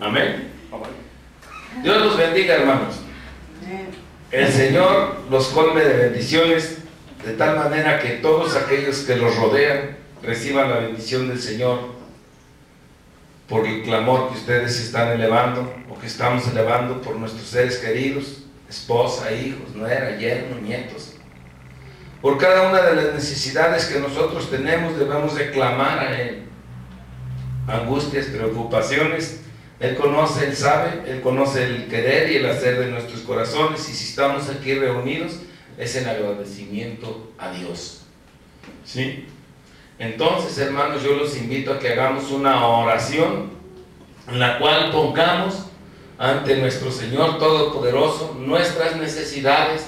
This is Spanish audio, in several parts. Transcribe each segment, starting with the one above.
Amén. Dios los bendiga, hermanos. El Señor los colme de bendiciones, de tal manera que todos aquellos que los rodean reciban la bendición del Señor por el clamor que ustedes están elevando o que estamos elevando por nuestros seres queridos, esposa, hijos, nuera, yerno, nietos. Por cada una de las necesidades que nosotros tenemos debemos de clamar a Él. Angustias, preocupaciones, Él conoce, Él sabe, Él conoce el querer y el hacer de nuestros corazones, y si estamos aquí reunidos es en agradecimiento a Dios. ¿Sí? Entonces, hermanos, yo los invito a que hagamos una oración en la cual pongamos ante nuestro Señor Todopoderoso nuestras necesidades,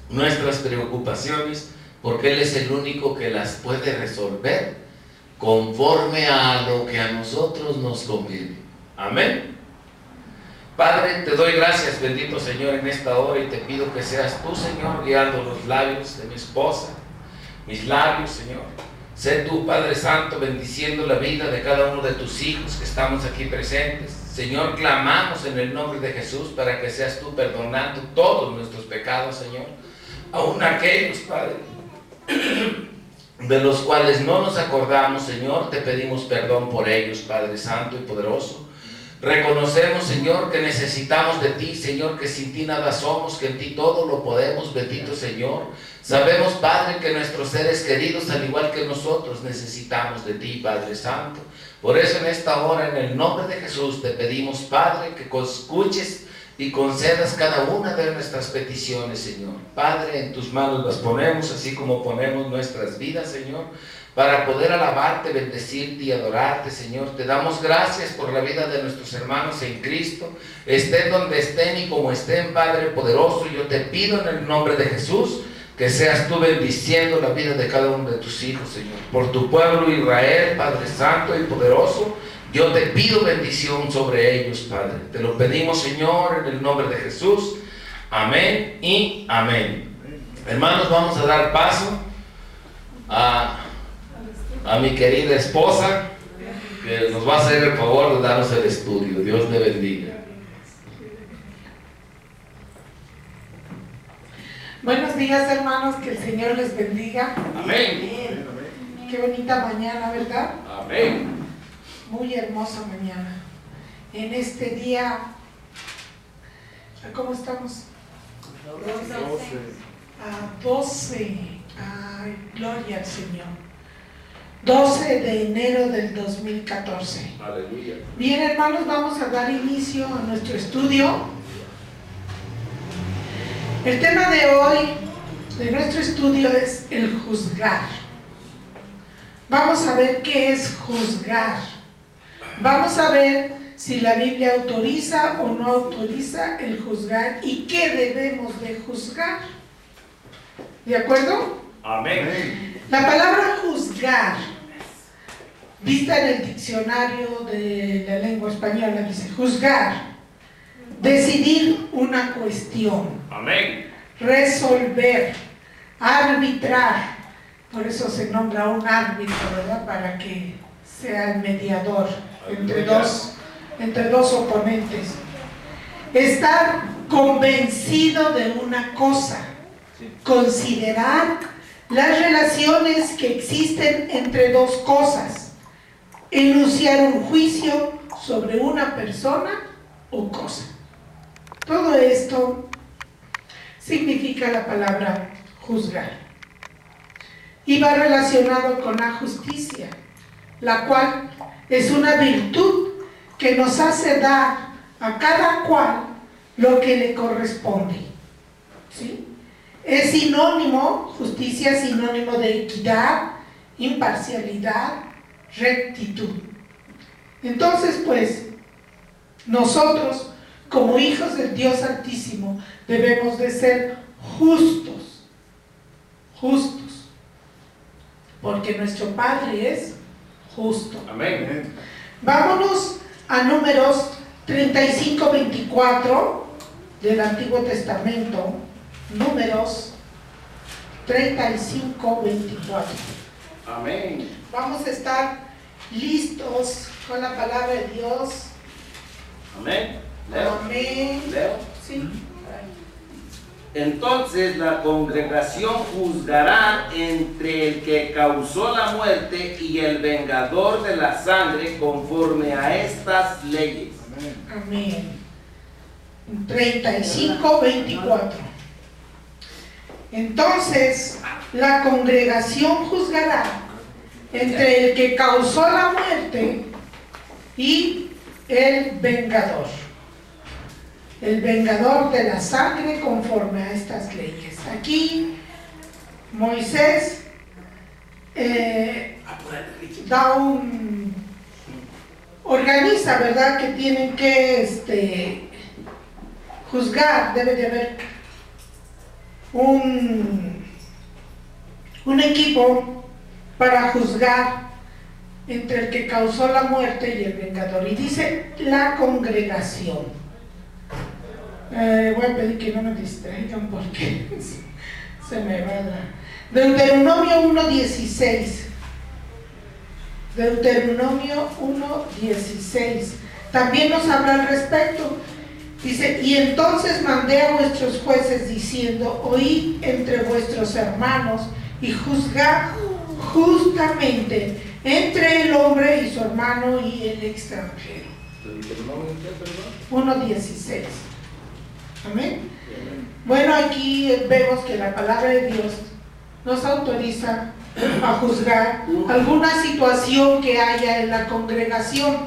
nuestras preocupaciones, porque Él es el único que las puede resolver conforme a lo que a nosotros nos conviene. Amén. Padre, te doy gracias, bendito Señor, en esta hora, y te pido que seas tú, Señor, guiando los labios de mi esposa, mis labios, Señor. Sé tú, Padre Santo, bendiciendo la vida de cada uno de tus hijos que estamos aquí presentes. Señor, clamamos en el nombre de Jesús para que seas tú perdonando todos nuestros pecados, Señor, aun aquellos, Padre, de los cuales no nos acordamos, Señor. Te pedimos perdón por ellos, Padre Santo y poderoso. Reconocemos, Señor, que necesitamos de ti, Señor, que sin ti nada somos, que en ti todo lo podemos, bendito Señor. Sabemos, Padre, que nuestros seres queridos, al igual que nosotros, necesitamos de ti, Padre Santo. Por eso en esta hora, en el nombre de Jesús, te pedimos, Padre, que escuches y concedas cada una de nuestras peticiones, Señor. Padre, en tus manos las ponemos, así como ponemos nuestras vidas, Señor, para poder alabarte, bendecirte y adorarte, Señor. Te damos gracias por la vida de nuestros hermanos en Cristo, estén donde estén y como estén, Padre poderoso. Yo te pido en el nombre de Jesús que seas tú bendiciendo la vida de cada uno de tus hijos, Señor. Por tu pueblo Israel, Padre Santo y poderoso, yo te pido bendición sobre ellos, Padre. Te lo pedimos, Señor, en el nombre de Jesús. Amén y amén. Hermanos, vamos a dar paso a mi querida esposa, que nos va a hacer el favor de darnos el estudio. Dios le bendiga. Buenos días, hermanos, que el Señor les bendiga. Amén. Qué bonita mañana, ¿verdad? Amén. Muy hermosa mañana. En este día, ¿cómo estamos? 12. Ay, gloria al Señor. 12 de enero del 2014. Aleluya. Bien, hermanos, vamos a dar inicio a nuestro estudio. El tema de hoy, de nuestro estudio, es el juzgar. Vamos a ver qué es juzgar. Vamos a ver si la Biblia autoriza o no autoriza el juzgar y qué debemos de juzgar. ¿De acuerdo? Amén. La palabra juzgar, vista en el diccionario de la lengua española, dice juzgar, decidir una cuestión. Amén. Resolver, arbitrar. Por eso se nombra un árbitro, ¿verdad? Para que sea el mediador entre dos oponentes. Estar convencido de una cosa. Considerar las relaciones que existen entre dos cosas. Enunciar un juicio sobre una persona o cosa. Todo esto significa la palabra juzgar. Y va relacionado con la justicia, la cual es una virtud que nos hace dar a cada cual lo que le corresponde. ¿Sí? Es sinónimo, justicia es sinónimo de equidad, imparcialidad, rectitud. Entonces, pues, nosotros, como hijos del Dios Altísimo, debemos de ser justos, porque nuestro Padre es justo. Amén. Vámonos a Números 35-24 del Antiguo Testamento. Números 35-24. Amén. Vamos a estar listos con la palabra de Dios Amén. ¿Leo? Amén. ¿Leo? Sí. Entonces la congregación juzgará entre el que causó la muerte y el vengador de la sangre conforme a estas leyes. Amén. 35:24. Entonces la congregación juzgará entre el que causó la muerte y el vengador de la sangre conforme a estas leyes. Aquí Moisés organiza, ¿verdad?, que tienen que juzgar. Debe de haber un equipo para juzgar entre el que causó la muerte y el vengador. Y dice la congregación. Voy a pedir que no me distraigan porque se me va a... Deuteronomio 1:16. Deuteronomio 1:16 también nos habla al respecto. Dice: y entonces mandé a vuestros jueces diciendo: oíd entre vuestros hermanos y juzgad justamente entre el hombre y su hermano y el extranjero. ¿Deuteronomio qué, perdón? 1:16. Amén. Bueno, aquí vemos que la palabra de Dios nos autoriza a juzgar alguna situación que haya en la congregación.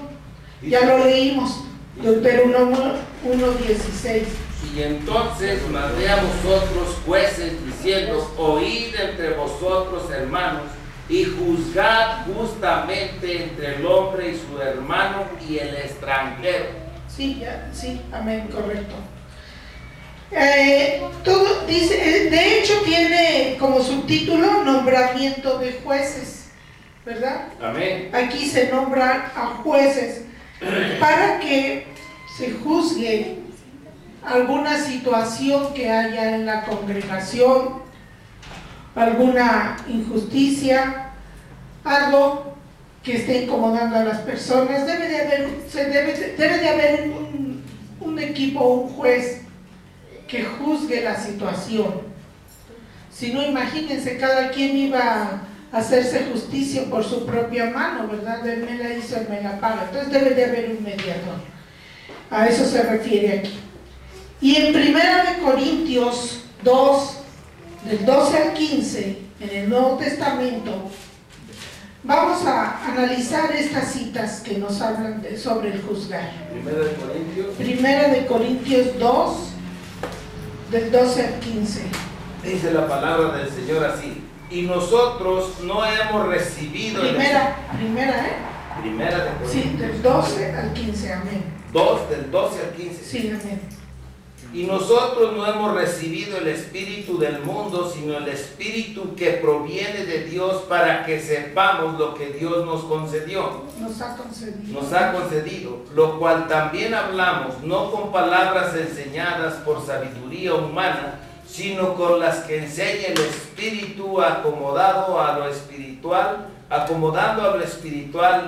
Ya lo leímos, Deuteronomio 1:16. Y entonces mandé a vosotros jueces diciendo: oíd entre vosotros hermanos y juzgad justamente entre el hombre y su hermano y el extranjero. Sí, ya, sí, amén, correcto. Todo dice, de hecho tiene como subtítulo nombramiento de jueces, ¿verdad? Amén. Aquí se nombran a jueces para que se juzgue alguna situación que haya en la congregación, alguna injusticia, algo que esté incomodando a las personas. Debe de haber un equipo, un juez que juzgue la situación. Si no, imagínense, cada quien iba a hacerse justicia por su propia mano, ¿verdad? Él me la hizo, él me la paga. Entonces debe de haber un mediador. A eso se refiere aquí. Y en 1 Corintios 2, del 12 al 15, en el Nuevo Testamento, vamos a analizar estas citas que nos hablan sobre el juzgar. 1 Corintios 2, del 12 al 15. Dice la palabra del Señor así: y nosotros no hemos recibido... Primera de Corintios. Sí, del 12 al 15, amén. 2, del 12 al 15. Sí, amén. Y nosotros no hemos recibido el espíritu del mundo, sino el espíritu que proviene de Dios, para que sepamos lo que Dios nos concedió. Nos ha concedido, lo cual también hablamos, no con palabras enseñadas por sabiduría humana, sino con las que enseña el Espíritu, acomodando a lo espiritual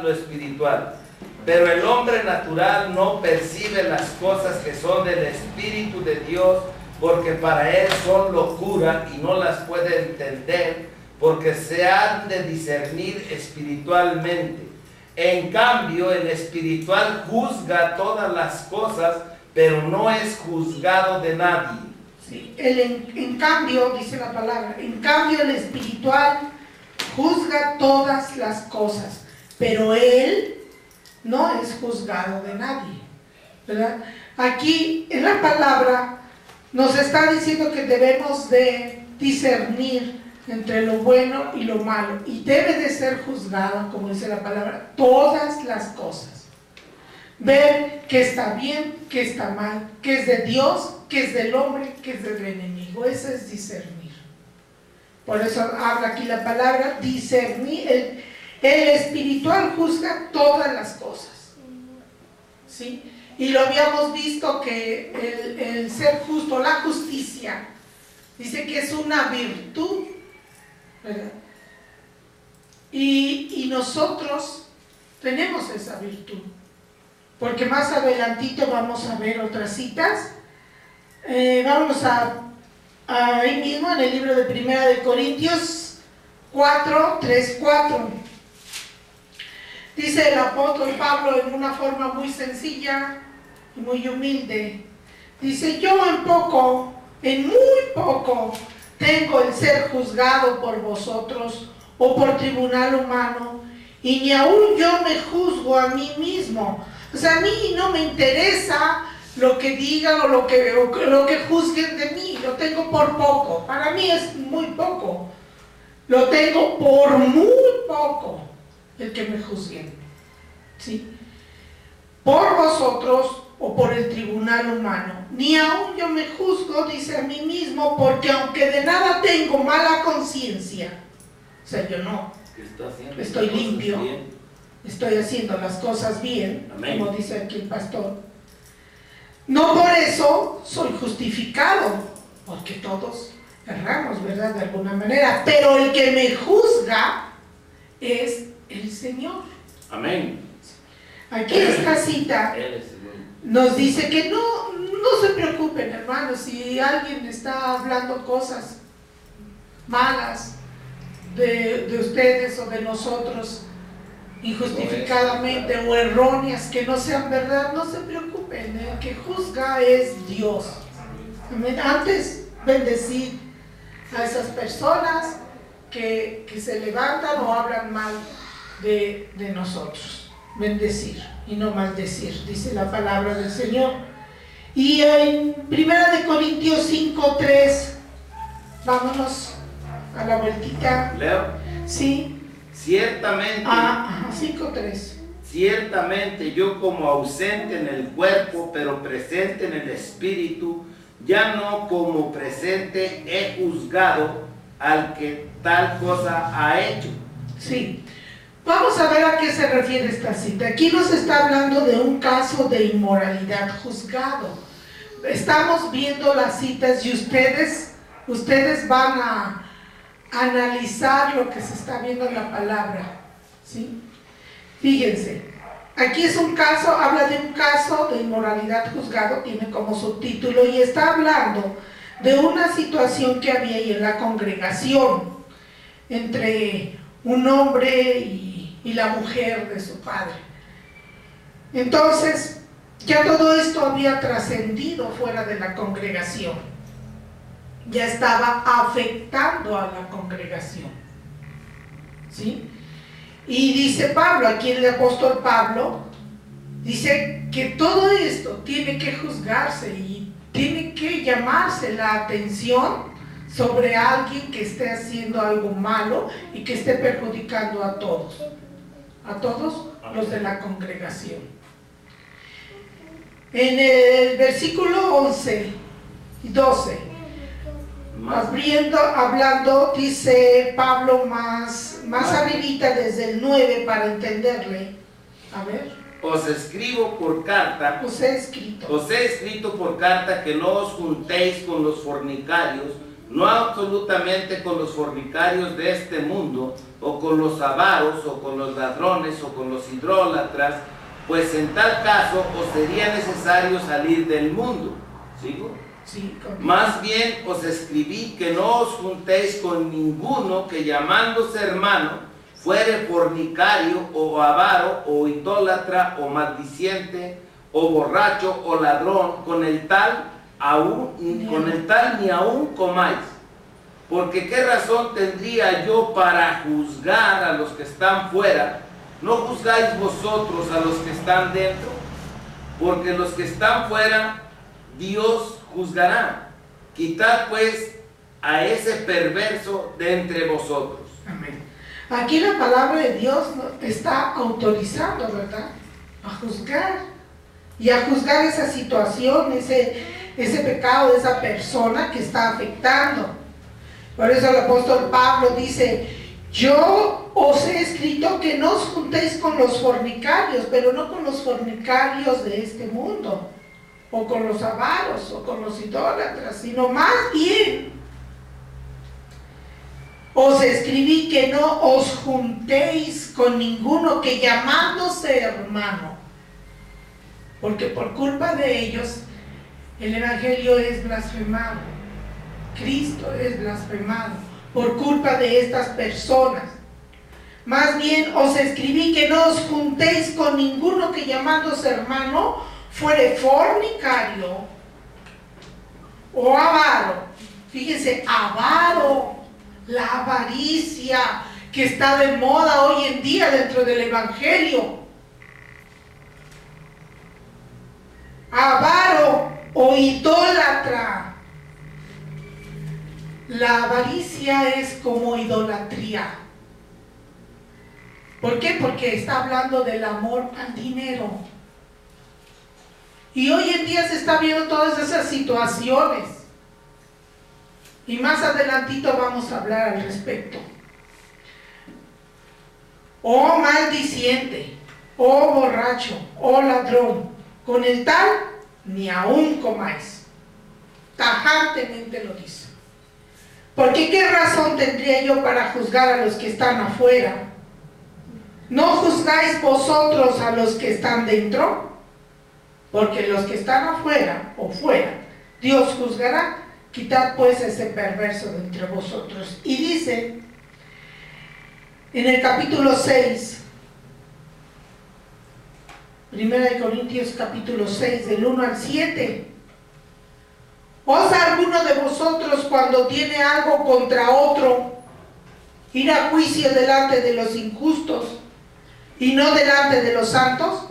lo espiritual. Pero el hombre natural no percibe las cosas que son del Espíritu de Dios, porque para él son locura y no las puede entender, porque se han de discernir espiritualmente. En cambio, el espiritual juzga todas las cosas, pero no es juzgado de nadie. Sí, en cambio, dice la palabra, en cambio el espiritual juzga todas las cosas, pero él no es juzgado de nadie, ¿verdad? Aquí en la palabra nos está diciendo que debemos de discernir entre lo bueno y lo malo, y debe de ser juzgado, como dice la palabra, todas las cosas. Ver qué está bien, qué está mal, qué es de Dios, qué es del hombre, qué es del enemigo. Eso es discernir. Por eso habla aquí la palabra discernir. El espiritual juzga todas las cosas, ¿sí? Y lo habíamos visto que el ser justo, la justicia, dice que es una virtud, ¿verdad? Y nosotros tenemos esa virtud. porque más adelantito vamos a ver otras citas. Vamos ahí mismo en el libro de Primera de Corintios 4, 3, 4. Dice el apóstol Pablo en una forma muy sencilla y muy humilde. Dice: yo en muy poco, tengo el ser juzgado por vosotros o por tribunal humano, y ni aún yo me juzgo a mí mismo. O sea, a mí no me interesa lo que digan o lo que juzguen de mí. Lo tengo por poco. Para mí es muy poco. Lo tengo por muy poco el que me juzguen. ¿Sí? Por vosotros o por el tribunal humano. Ni aún yo me juzgo, dice, a mí mismo, porque aunque de nada tengo mala conciencia, o sea, yo no, estoy limpio, estoy haciendo las cosas bien, amén, como dice aquí el pastor. No por eso soy justificado, porque todos erramos, ¿verdad? De alguna manera, pero el que me juzga es el Señor. Amén. Aquí esta cita nos dice que no se preocupen, hermanos, si alguien está hablando cosas malas de ustedes o de nosotros injustificadamente o erróneas, que no sean verdad, no se preocupen, el que juzga es Dios. Antes, bendecir a esas personas que se levantan o hablan mal de nosotros. Bendecir y no maldecir, dice la palabra del Señor. Y en 1 Corintios 5:3, vámonos a la vueltita. ¿Leo? Sí. Ciertamente. 5:3. Ciertamente yo, como ausente en el cuerpo, pero presente en el espíritu, ya no como presente he juzgado al que tal cosa ha hecho. Sí. Vamos a ver a qué se refiere esta cita. Aquí nos está hablando de un caso de inmoralidad juzgado. Estamos viendo las citas y ustedes van a analizar lo que se está viendo en la palabra. ¿Sí? Fíjense, aquí es un caso, habla de un caso de inmoralidad juzgado, tiene como subtítulo, y está hablando de una situación que había ahí en la congregación entre un hombre y la mujer de su padre. Entonces, ya todo esto había trascendido fuera de la congregación. Ya estaba afectando a la congregación. ¿Sí? Y dice Pablo, aquí el apóstol Pablo, dice que todo esto tiene que juzgarse y tiene que llamarse la atención sobre alguien que esté haciendo algo malo y que esté perjudicando a todos los de la congregación. En el versículo 11 y 12, hablando, dice Pablo más arribita desde el 9 para entenderle. A ver. Os escribo por carta. Os he escrito por carta que no os juntéis con los fornicarios, no absolutamente con los fornicarios de este mundo, o con los avaros, o con los ladrones, o con los idólatras, pues en tal caso os sería necesario salir del mundo. ¿Sigo? Sí, más bien os escribí que no os juntéis con ninguno que, llamándose hermano, fuere fornicario, o avaro, o idólatra, o maldiciente, o borracho, o ladrón, con el tal ni aún comáis. Porque qué razón tendría yo para juzgar a los que están fuera. ¿No juzgáis vosotros a los que están dentro? Porque los que están fuera Dios juzgará. Quitad pues a ese perverso de entre vosotros. Amén. Aquí la palabra de Dios está autorizando, ¿verdad?, a juzgar, y a juzgar esa situación, ese pecado de esa persona que está afectando. Por eso el apóstol Pablo dice: yo os he escrito que no os juntéis con los fornicarios, pero no con los fornicarios de este mundo, o con los avaros, o con los idólatras, sino más bien os escribí que no os juntéis con ninguno que, llamándose hermano, porque por culpa de ellos el Evangelio es blasfemado, Cristo es blasfemado por culpa de estas personas. Más bien os escribí que no os juntéis con ninguno que llamándose hermano fuere fornicario o avaro. Fíjense, avaro, la avaricia que está de moda hoy en día dentro del Evangelio. Avaro o idólatra. La avaricia es como idolatría. ¿Por qué? Porque está hablando del amor al dinero. Y hoy en día se está viendo todas esas situaciones. Y más adelantito vamos a hablar al respecto. Oh maldiciente, oh borracho, oh ladrón, con el tal ni aún comáis. Tajantemente lo dice. Porque ¿qué razón tendría yo para juzgar a los que están afuera? ¿No juzgáis vosotros a los que están dentro? Porque los que están afuera o fuera, Dios juzgará. Quitad pues ese perverso de entre vosotros. Y dice en el capítulo 6, 1 Corintios capítulo 6, del 1 al 7. ¿Osa alguno de vosotros cuando tiene algo contra otro ir a juicio delante de los injustos y no delante de los santos?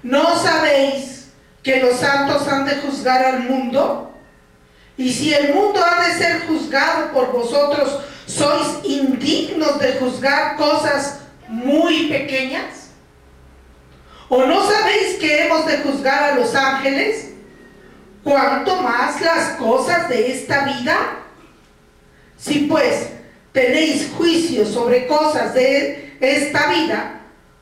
¿No sabéis que los santos han de juzgar al mundo? Y si el mundo ha de ser juzgado por vosotros, ¿sois indignos de juzgar cosas muy pequeñas? ¿O no sabéis que hemos de juzgar a los ángeles? ¿Cuánto más las cosas de esta vida? Si pues tenéis juicio sobre cosas de esta vida,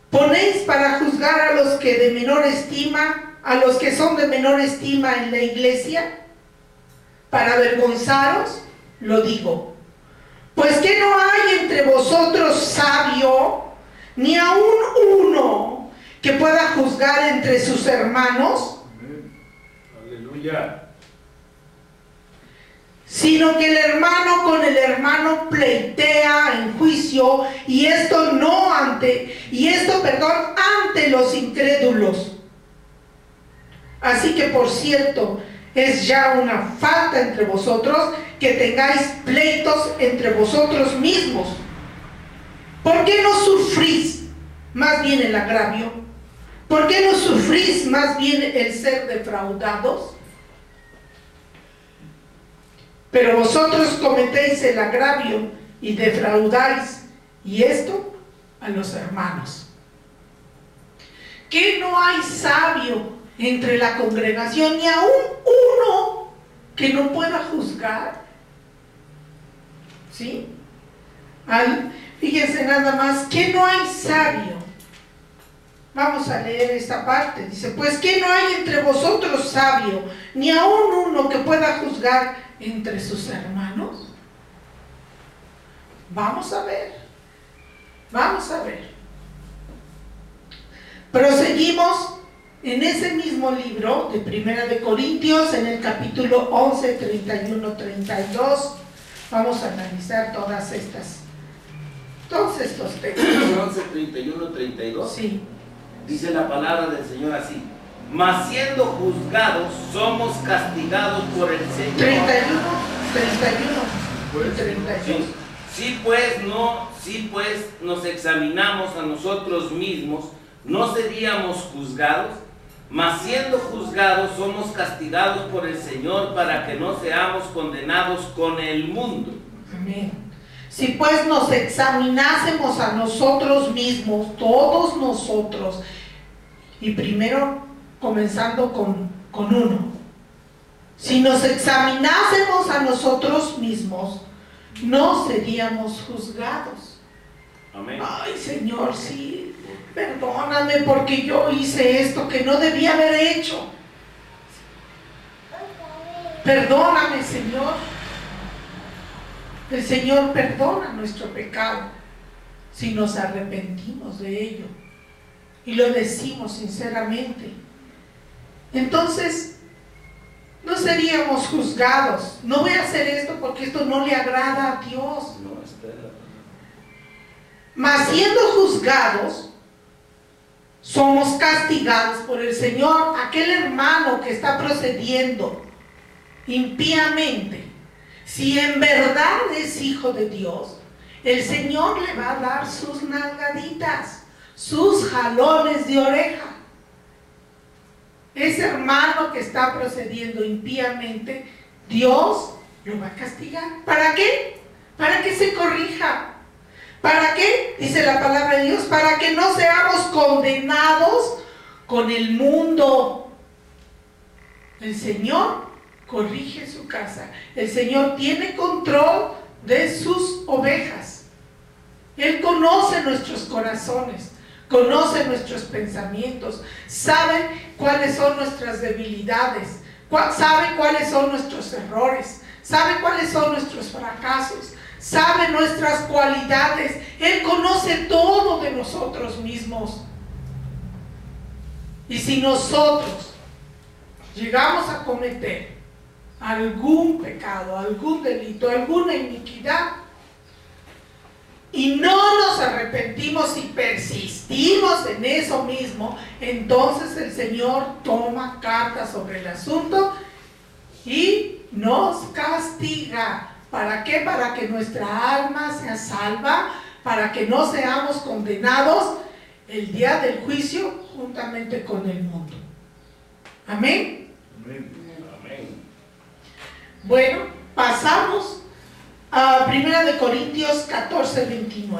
ponéis para juzgar a los que de menor estima, a los que son de menor estima en la iglesia. Para avergonzaros, lo digo. Pues que no hay entre vosotros sabio, ni aun uno que pueda juzgar entre sus hermanos. Aleluya. Sino que el hermano con el hermano pleitea en juicio, y esto ante los incrédulos. Así que por cierto, es ya una falta entre vosotros que tengáis pleitos entre vosotros mismos. ¿Por qué no sufrís más bien el agravio? ¿Por qué no sufrís más bien el ser defraudados? Pero vosotros cometéis el agravio y defraudáis, y esto a los hermanos. ¿Qué no hay sabio entre la congregación, ni aún uno que no pueda juzgar? ¿Sí? Fíjense nada más, que no hay sabio. Vamos a leer esta parte. Dice, pues que no hay entre vosotros sabio, ni aún uno que pueda juzgar entre sus hermanos. Vamos a ver. Proseguimos en ese mismo libro de 1 Corintios, en el capítulo 11, 31, 32. Vamos a analizar todos estos textos. 11, 31, 32. Sí. Dice la palabra del Señor así: mas siendo juzgados, somos castigados por el Señor. 31 y 32. Si pues nos examinamos a nosotros mismos, ¿no seríamos juzgados? Mas siendo juzgados, somos castigados por el Señor para que no seamos condenados con el mundo. Amén. Si pues nos examinásemos a nosotros mismos, todos nosotros, y primero comenzando con uno, si nos examinásemos a nosotros mismos, no seríamos juzgados. Amén. Ay, Señor, sí, perdóname porque yo hice esto que no debía haber hecho. Perdóname, Señor. El Señor perdona nuestro pecado si nos arrepentimos de ello y lo decimos sinceramente. entonces no seríamos juzgados. No voy a hacer esto porque esto no le agrada a Dios. Mas siendo juzgados, somos castigados por el Señor. Aquel hermano que está procediendo impíamente, si en verdad es hijo de Dios, el Señor le va a dar sus nalgaditas, sus jalones de oreja. Ese hermano que está procediendo impíamente, Dios lo va a castigar. ¿Para qué? Para que se corrija. ¿Para qué? Dice la palabra de Dios, para que no seamos condenados con el mundo. El Señor corrige su casa. El Señor tiene control de sus ovejas. Él conoce nuestros corazones, conoce nuestros pensamientos, sabe cuáles son nuestras debilidades, sabe cuáles son nuestros errores, sabe cuáles son nuestros fracasos, sabe nuestras cualidades. Él conoce todo de nosotros mismos. Y si nosotros llegamos a cometer algún pecado, algún delito, alguna iniquidad, y no nos arrepentimos y persistimos en eso mismo, entonces el Señor toma carta sobre el asunto y nos castiga. ¿Para qué? Para que nuestra alma sea salva, para que no seamos condenados el día del juicio juntamente con el mundo. Amén. Amén. Bueno, pasamos a 1 Corintios 14:29.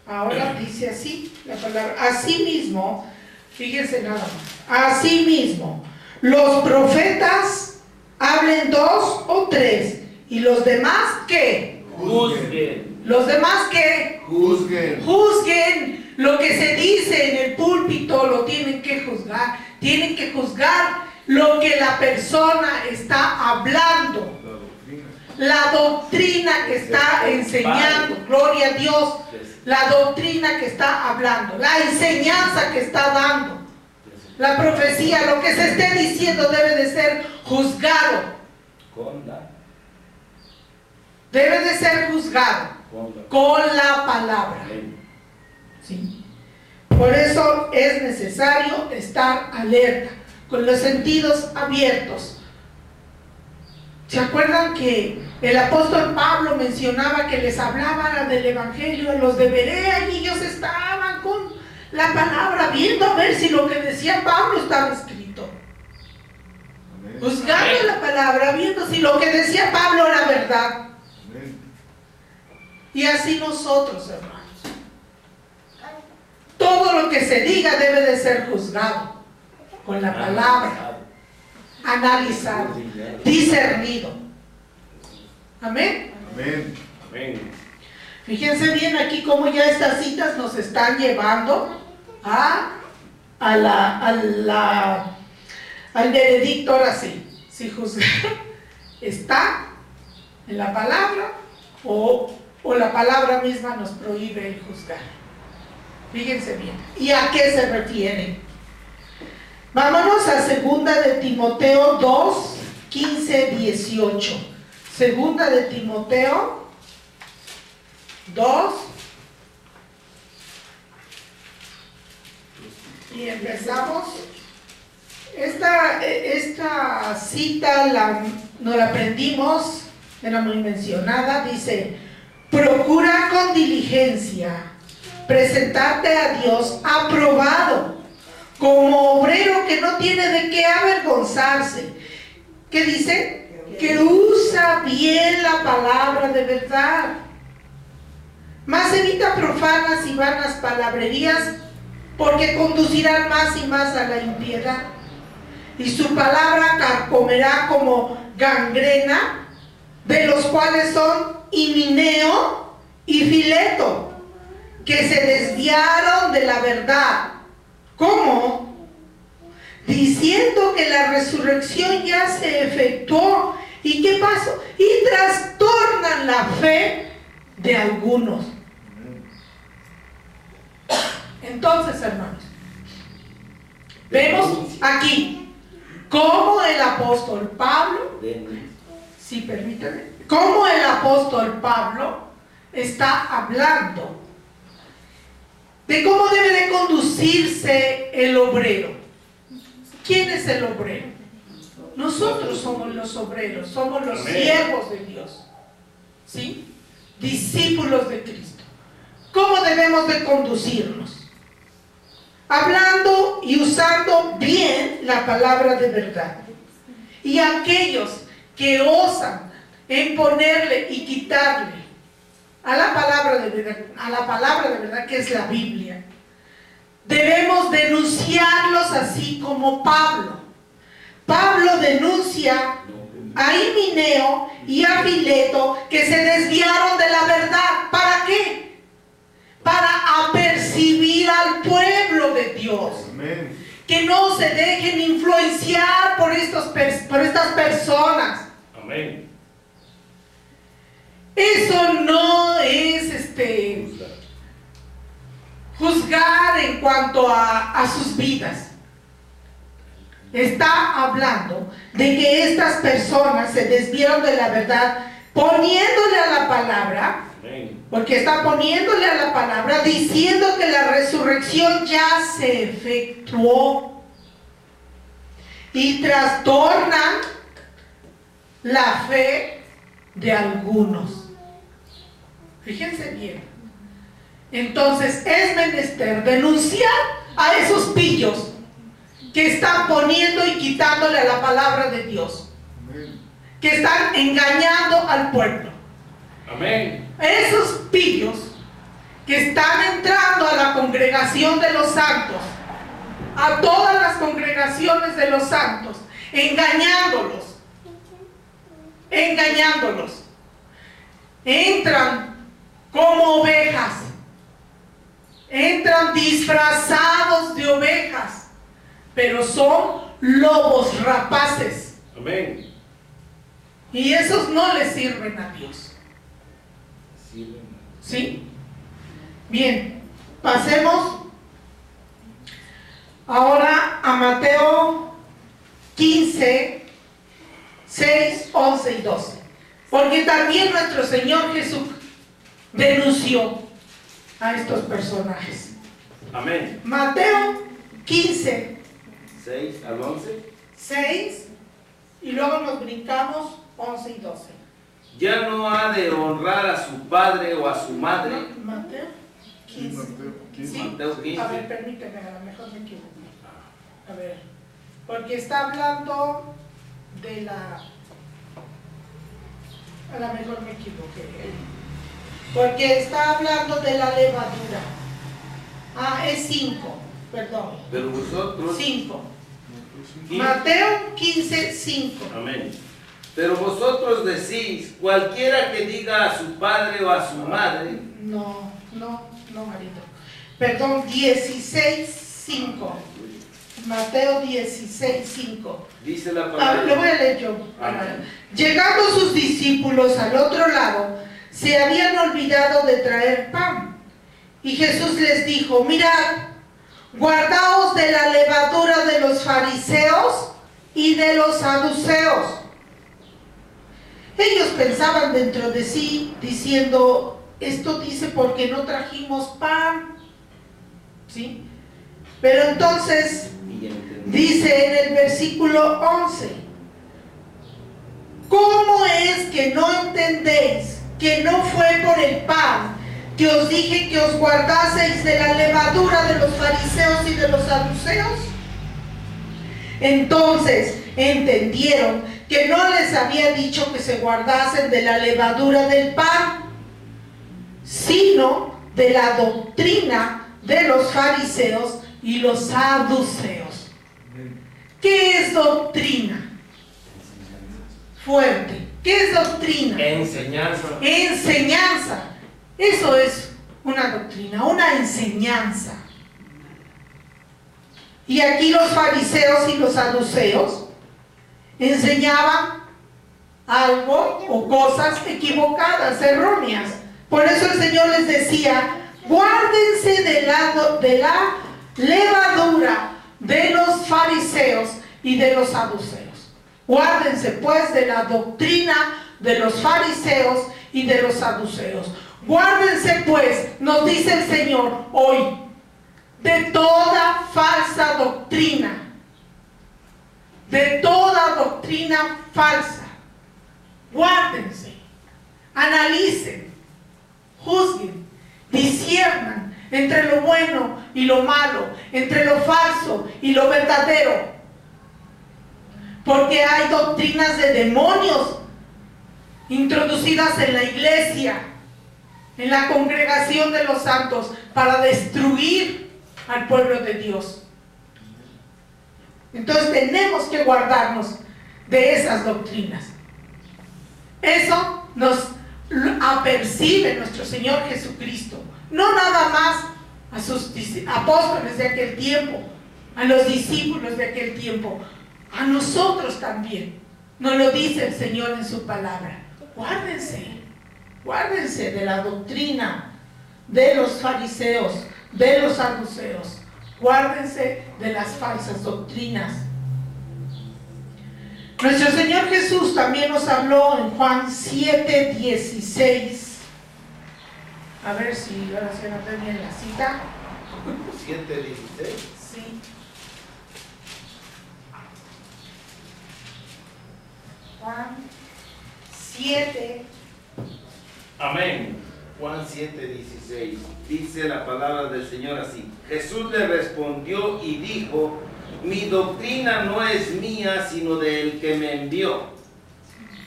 Ahora dice así la palabra: asimismo, fíjense nada más, asimismo, los profetas hablen 2 o 3, y los demás, ¿qué? Juzguen. Los demás, ¿qué? Juzguen. Juzguen. Lo que se dice en el púlpito lo tienen que juzgar. Tienen que juzgar lo que la persona está hablando, la doctrina que está enseñando. Gloria a Dios. La doctrina que está hablando, la enseñanza que está dando, la profecía, lo que se esté diciendo debe de ser juzgado. Debe de ser juzgado con la palabra. ¿Sí? Por eso es necesario estar alerta, con los sentidos abiertos. ¿Se acuerdan que el apóstol Pablo mencionaba que les hablaba del evangelio a los de Berea, y ellos estaban con la palabra viendo a ver si lo que decía Pablo estaba escrito? Amén. Juzgando la palabra, viendo si lo que decía Pablo era verdad. Amén. Y así nosotros, hermanos, todo lo que se diga debe de ser juzgado con la palabra, analizado, discernido. Amén. Amén. Amén. Fíjense bien aquí cómo ya estas citas nos están llevando al veredicto. Ahora sí, si juzgar está en la palabra o la palabra misma nos prohíbe el juzgar. Fíjense bien. ¿Y a qué se refiere? Vámonos a 2 de Timoteo 2, 15, 18. 2 de Timoteo 2, y empezamos. Esta cita nos la aprendimos, era muy mencionada. Dice: procura con diligencia presentarte a Dios aprobado, como obrero que no tiene de qué avergonzarse. ¿Qué dice? Que usa bien la palabra de verdad. Más evita profanas y vanas palabrerías, porque conducirán más y más a la impiedad. Y su palabra carcomerá como gangrena, de los cuales son Himeneo y Fileto, que se desviaron de la verdad. ¿Cómo? Diciendo que la resurrección ya se efectuó. ¿Y qué pasó? Y trastornan la fe de algunos. Entonces, hermanos, Vemos aquí cómo el apóstol Pablo, si permítame, cómo el apóstol Pablo está hablando de cómo debe de conducirse el obrero. ¿Quién es el obrero? Nosotros somos los obreros, somos los siervos de Dios, ¿sí? Discípulos de Cristo. ¿Cómo debemos de conducirnos? Hablando y usando bien la palabra de verdad. Y aquellos que osan en ponerle y quitarle a la palabra de verdad que es la Biblia, debemos denunciarlos así como Pablo. Pablo denuncia a Himeneo y a Fileto que se desviaron de la verdad. ¿Para qué? Para apercibir al pueblo de Dios. Amén. Que no se dejen influenciar por estas personas. Amén. Eso no es juzgar en cuanto a sus vidas. Está hablando de que estas personas se desviaron de la verdad poniéndole a la palabra, porque está poniéndole a la palabra, diciendo que la resurrección ya se efectuó, y trastornan la fe de algunos. Fíjense bien. Entonces es menester denunciar a esos pillos que están poniendo y quitándole a la palabra de Dios, que están engañando al pueblo. Amén. Esos pillos que están entrando a la congregación de los santos, a todas las congregaciones de los santos, engañándolos, entran como ovejas, entran disfrazados de ovejas, pero son lobos rapaces. Amén. Y esos no les sirven a Dios. ¿Sí? Bien, pasemos ahora a Mateo 15, 6, 11 y 12. Porque también nuestro Señor Jesús denunció a estos personajes. Amén. Mateo 15, 6 al 11. 6, y luego nos brincamos 11 y 12. Ya no ha de honrar a su padre o a su madre. Mateo 15. Sí. Mateo 15. A ver, permíteme, a lo mejor me equivoqué. A ver, porque está hablando de la... A lo mejor me equivoqué. Porque está hablando de la levadura. Ah, es 5, perdón. Pero vosotros. 5. Mateo 15, 5. Amén. Pero vosotros decís, cualquiera que diga a su padre o a su madre. No, marido. Perdón, 16, 5. Mateo 16, 5. Dice la palabra. Le voy a leer yo. Amén. Llegando sus discípulos al otro lado, se habían olvidado de traer pan. Y Jesús les dijo, mirad, guardaos de la levadura de los fariseos y de los saduceos. Ellos pensaban dentro de sí, diciendo, esto dice porque no trajimos pan. ¿Sí? Pero entonces, dice en el versículo 11, ¿cómo es que no entendéis que no fue por el pan que os dije que os guardaseis de la levadura de los fariseos y de los saduceos? Entonces entendieron que no les había dicho que se guardasen de la levadura del pan, sino de la doctrina de los fariseos y los saduceos. ¿Qué es doctrina? Fuerte. ¿Qué es doctrina? Enseñanza. Enseñanza. Eso es una doctrina, una enseñanza. Y aquí los fariseos y los saduceos enseñaban algo o cosas equivocadas, erróneas. Por eso el Señor les decía, guárdense de la levadura, de los fariseos y de los saduceos. Guárdense pues de la doctrina de los fariseos y de los saduceos. Guárdense pues, nos dice el Señor hoy, de toda falsa doctrina. De toda doctrina falsa. Guárdense, analicen, juzguen, disciernan entre lo bueno y lo malo, entre lo falso y lo verdadero. Porque hay doctrinas de demonios introducidas en la iglesia, en la congregación de los santos, para destruir al pueblo de Dios. Entonces tenemos que guardarnos de esas doctrinas. Eso nos apercibe nuestro Señor Jesucristo, no nada más a sus apóstoles de aquel tiempo, a los discípulos de aquel tiempo, a nosotros también. Nos lo dice el Señor en su palabra. Guárdense de la doctrina de los fariseos, de los saduceos. Guárdense de las falsas doctrinas. Nuestro Señor Jesús también nos habló en Juan 7:16. A ver si ahora se nota bien la cita. 7:16. Sí. Juan 7. Amén. Juan 7:16. Dice la palabra del Señor así. Jesús le respondió y dijo: mi doctrina no es mía, sino del que me envió.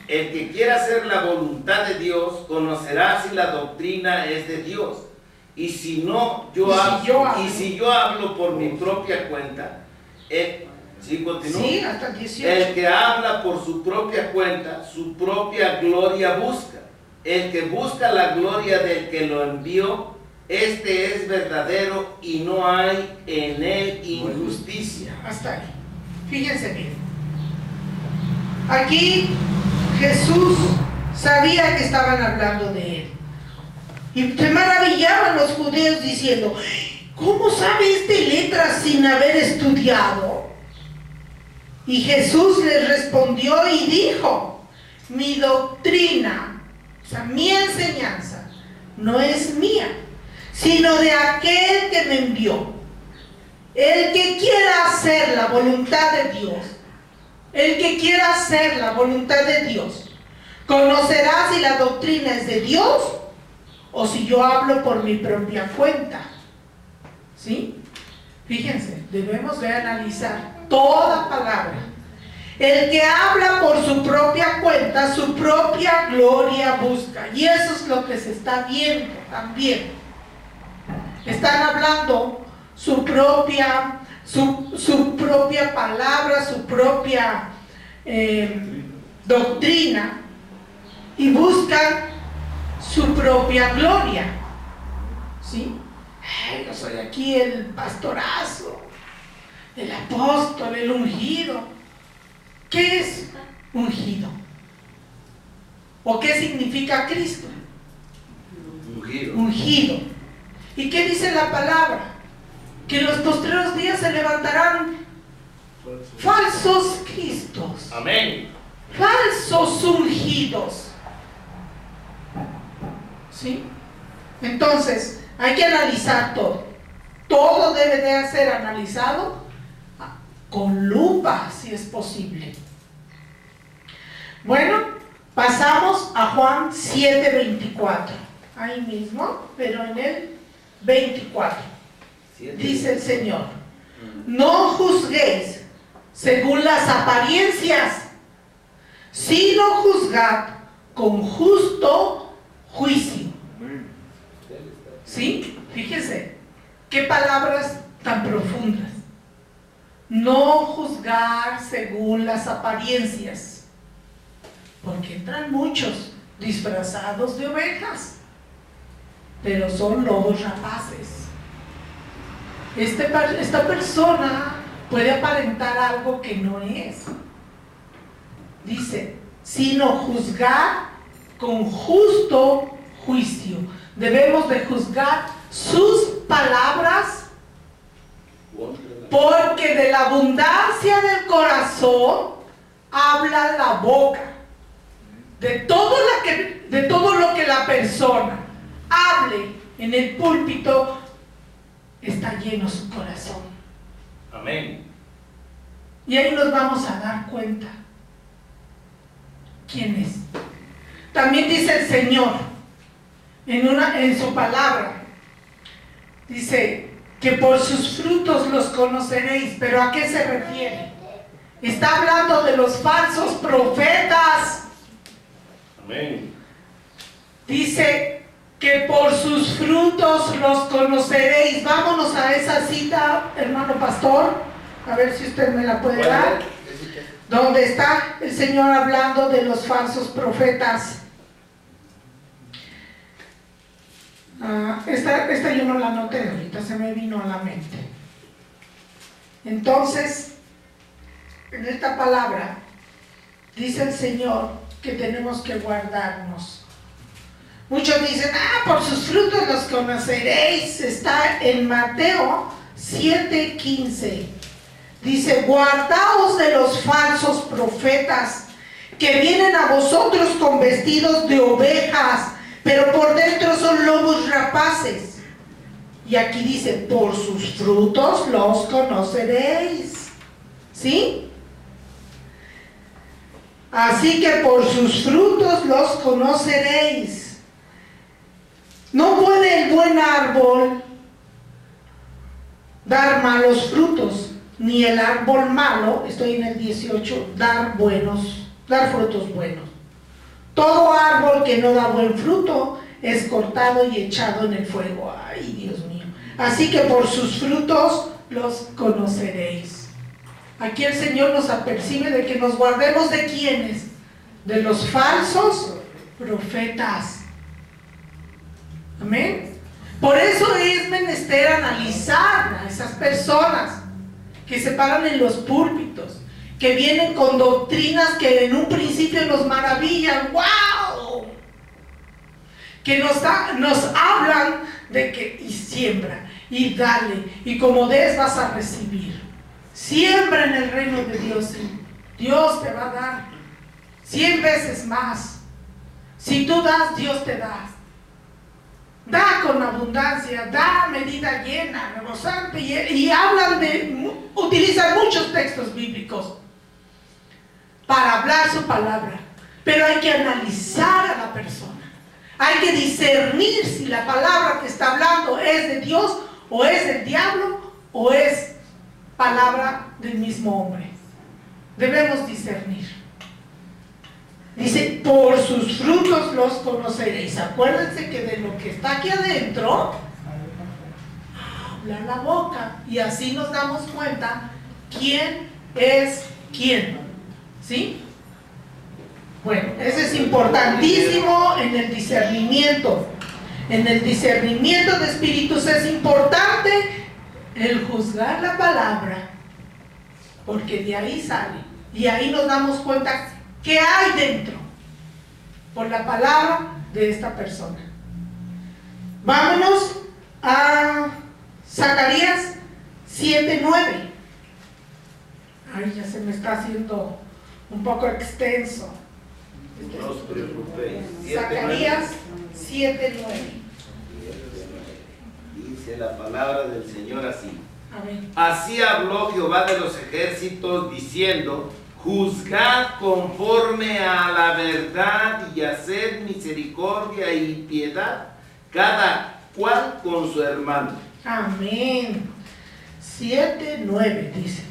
El que quiera hacer la voluntad de Dios conocerá si la doctrina es de Dios. Y si no, si yo hablo por mi propia cuenta. ¿Sí, continúo? Sí, hasta 18. El que habla por su propia cuenta, su propia gloria busca. El que busca la gloria del que lo envió, este es verdadero y no hay en él injusticia. Hasta ahí. Fíjense bien. Aquí Jesús sabía que estaban hablando de él. Y se maravillaban los judíos diciendo: ¿cómo sabe este letras sin haber estudiado? Y Jesús les respondió y dijo: mi doctrina, o sea, mi enseñanza, no es mía, sino de aquel que me envió. El que quiera hacer la voluntad de Dios, el que quiera hacer la voluntad de Dios, conocerá si la doctrina es de Dios o si yo hablo por mi propia cuenta. ¿Sí? Fíjense, debemos de analizar toda palabra. El que habla por su propia cuenta, su propia gloria busca. Y eso es lo que se está viendo también. Están hablando su propia palabra, su propia doctrina, y buscan su propia gloria. ¿Sí? Yo soy aquí el pastorazo, el apóstol, el ungido. ¿Qué es ungido? ¿O qué significa Cristo? Ungido. ¿Y qué dice la palabra? Que en los postreros días se levantarán falsos cristos. Amén. Falsos ungidos. ¿Sí? Entonces, hay que analizar todo. Todo debe de ser analizado con lupa, si es posible. Bueno, pasamos a Juan 7:24. Ahí mismo, pero en el 24. Dice el Señor: no juzguéis según las apariencias, sino juzgad con justo juicio. ¿Sí? Fíjense, qué palabras tan profundas. No juzgar según las apariencias, porque entran muchos disfrazados de ovejas, pero son lobos rapaces. Esta persona puede aparentar algo que no es. Dice, sino juzgar con justo juicio. Debemos de juzgar sus palabras Porque de la abundancia del corazón habla la boca. De todo lo que la persona hable en el púlpito, está lleno su corazón. Amén. Y ahí nos vamos a dar cuenta quién es. También dice el Señor en su palabra, dice que por sus frutos los conoceréis. ¿Pero a qué se refiere? Está hablando de los falsos profetas. Amén. Dice que por sus frutos los conoceréis. Vámonos a esa cita, hermano pastor, a ver si usted me la puede dar, donde está el Señor hablando de los falsos profetas. Esta yo no la noté ahorita, se me vino a la mente. Entonces, en esta palabra dice el Señor que tenemos que guardarnos. Muchos dicen, por sus frutos los conoceréis. Está en Mateo 7:15. Dice, guardaos de los falsos profetas que vienen a vosotros con vestidos de ovejas, pero por dentro son lobos rapaces. Y aquí dice, por sus frutos los conoceréis. ¿Sí? Así que por sus frutos los conoceréis. No puede el buen árbol dar malos frutos, ni el árbol malo, estoy en el 18, dar frutos buenos. Todo árbol que no da buen fruto es cortado y echado en el fuego. Ay, Dios mío. Así que por sus frutos los conoceréis. Aquí el Señor nos apercibe de que nos guardemos ¿de quiénes? De los falsos profetas. Amén. Por eso es menester analizar a esas personas que se paran en los púlpitos, que vienen con doctrinas que en un principio nos maravillan. ¡Wow! Que nos hablan de que y siembra, y dale, y como des vas a recibir. Siembra en el reino de Dios, y Dios te va a dar 100 veces más. Si tú das, Dios te da. Da con abundancia, da medida llena, rebosante, y utilizan muchos textos bíblicos para hablar su palabra. Pero hay que analizar a la persona. Hay que discernir si la palabra que está hablando es de Dios, o es del diablo, o es palabra del mismo hombre. Debemos discernir. Dice, por sus frutos los conoceréis. Acuérdense que de lo que está aquí adentro habla la boca, y así nos damos cuenta quién es quién. ¿Sí? Bueno, eso es importantísimo en el discernimiento. En el discernimiento de espíritus es importante el juzgar la palabra, porque de ahí sale, y ahí nos damos cuenta qué hay dentro por la palabra de esta persona. Vámonos a Zacarías 7:9. Ay, ya se me está haciendo un poco extenso. No os preocupéis. Zacarías 7:9. Dice la palabra del Señor así. Amén. Así habló Jehová de los ejércitos, diciendo: juzgad conforme a la verdad y haced misericordia y piedad, cada cual con su hermano. Amén. 7:9 dice: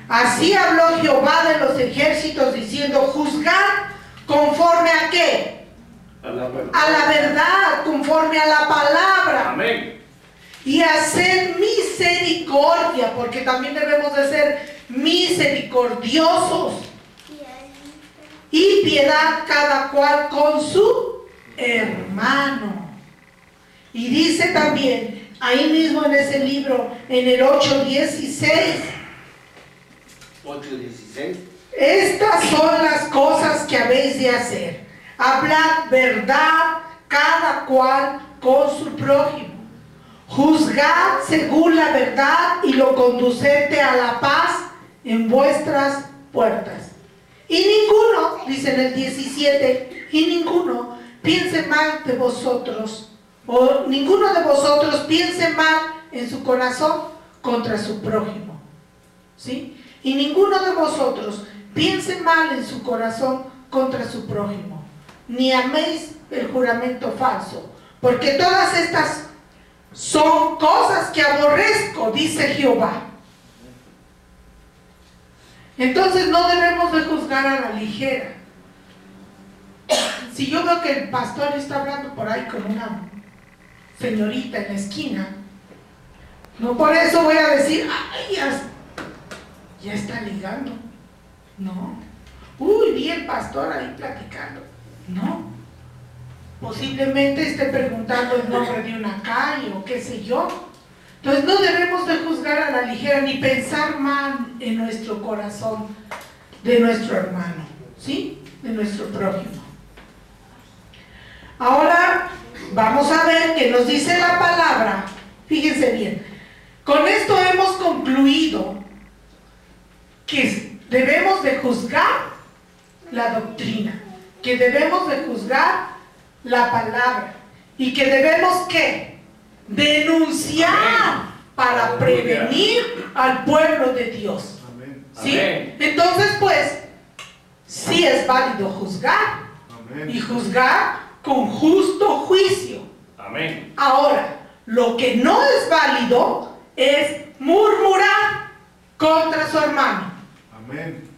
así habló Jehová de los ejércitos, diciendo: juzgad conforme a qué? A la verdad, conforme a la palabra. Amén. Y hacer misericordia, porque también debemos de ser misericordiosos. Y piedad, cada cual con su hermano. Y dice también, ahí mismo en ese libro, en el 8:16. 8:16. Estas son las cosas que habéis de hacer: hablad verdad cada cual con su prójimo, Juzgad según la verdad y lo conducete a la paz en vuestras puertas. Y ninguno, dice en el 17, y ninguno piense mal de vosotros, o ninguno de vosotros piense mal en su corazón contra su prójimo. ¿Sí? Y ninguno de vosotros piense mal en su corazón contra su prójimo, ni améis el juramento falso, porque todas estas son cosas que aborrezco, dice Jehová. Entonces no debemos de juzgar a la ligera. Si yo veo que el pastor está hablando por ahí con una señorita en la esquina, no por eso voy a decir, ay, ya está ligando. No. Uy, vi el pastor ahí platicando. No. Posiblemente esté preguntando el nombre de una calle o qué sé yo. Entonces no debemos de juzgar a la ligera ni pensar mal en nuestro corazón de nuestro hermano, ¿sí? De nuestro prójimo. Ahora vamos a ver qué nos dice la palabra. Fíjense bien. Con esto hemos concluido que debemos de juzgar la doctrina, que debemos de juzgar la palabra y que debemos ¿qué? Denunciar para prevenir al pueblo de Dios. ¿Sí? Entonces pues sí es válido juzgar y juzgar con justo juicio. Amén. Ahora, lo que no es válido es murmurar contra su hermano. Amén.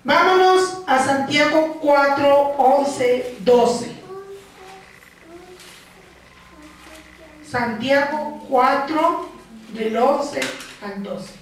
Vámonos a Santiago 4, 11, 12. Santiago 4, del 11 al 12.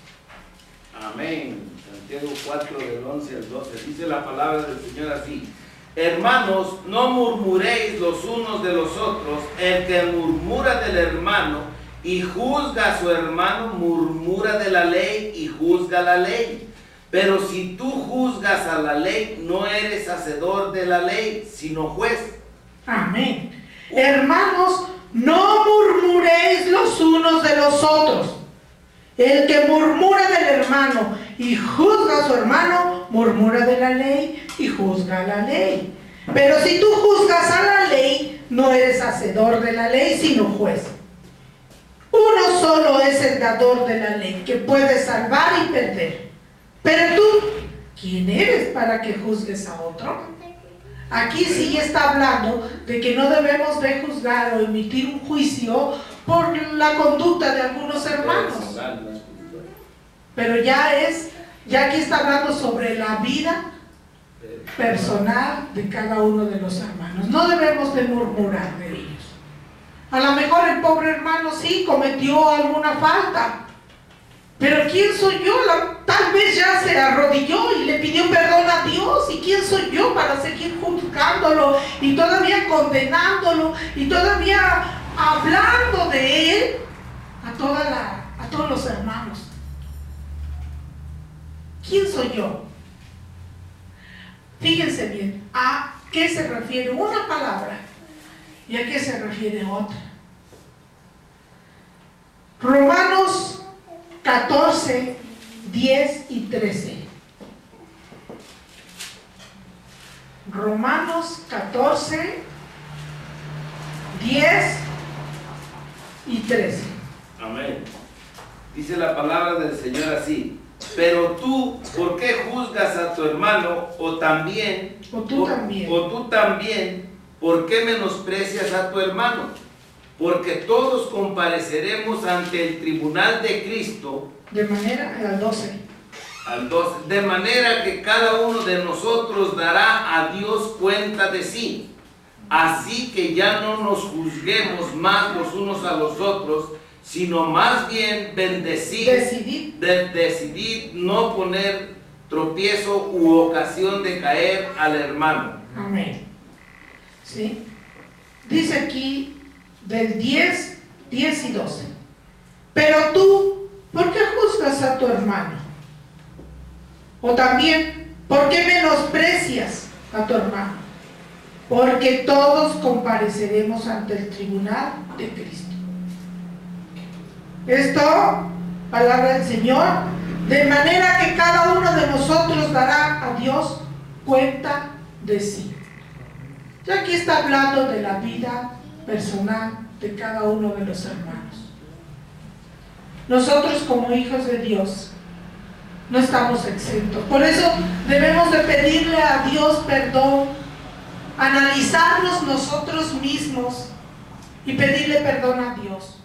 Amén. Santiago 4, del 11 al 12. Dice la palabra del Señor así: hermanos, no murmuréis los unos de los otros. El que murmura del hermano y juzga a su hermano, murmura de la ley y juzga la ley. Pero si tú juzgas a la ley, no eres hacedor de la ley, sino juez. Amén. Hermanos, no murmuréis los unos de los otros. El que murmura del hermano y juzga a su hermano, murmura de la ley y juzga la ley. Pero si tú juzgas a la ley, no eres hacedor de la ley, sino juez. Uno solo es el dador de la ley, que puede salvar y perder. Pero tú, ¿quién eres para que juzgues a otro? Aquí sí está hablando de que no debemos de juzgar o emitir un juicio por la conducta de algunos hermanos. Pero ya aquí está hablando sobre la vida personal de cada uno de los hermanos. No debemos de murmurar de ellos. A lo mejor el pobre hermano sí cometió alguna falta, pero ¿quién soy yo? Tal vez ya se arrodilló y le pidió perdón a Dios. ¿Y quién soy yo para seguir juzgándolo y todavía condenándolo y todavía hablando de él a todos los hermanos? ¿Quién soy yo? Fíjense bien, ¿a qué se refiere una palabra y a qué se refiere otra? Romanos 14, 10 y 13. Romanos 14, 10 y 13. Amén. Dice la palabra del Señor así: pero tú, ¿por qué juzgas a tu hermano? O tú también, ¿por qué menosprecias a tu hermano? Porque todos compareceremos ante el tribunal de Cristo. De manera, al 12. De manera que cada uno de nosotros dará a Dios cuenta de sí. Así que ya no nos juzguemos más los unos a los otros, sino más bien decidid no poner tropiezo u ocasión de caer al hermano. Amén. ¿Sí? Dice aquí del 10 y 12. Pero tú, ¿por qué juzgas a tu hermano? O también, ¿por qué menosprecias a tu hermano? Porque todos compareceremos ante el tribunal de Cristo. Esto, palabra del Señor, de manera que cada uno de nosotros dará a Dios cuenta de sí. Y aquí está hablando de la vida personal de cada uno de los hermanos. Nosotros como hijos de Dios no estamos exentos. Por eso debemos de pedirle a Dios perdón, analizarnos nosotros mismos y pedirle perdón a Dios.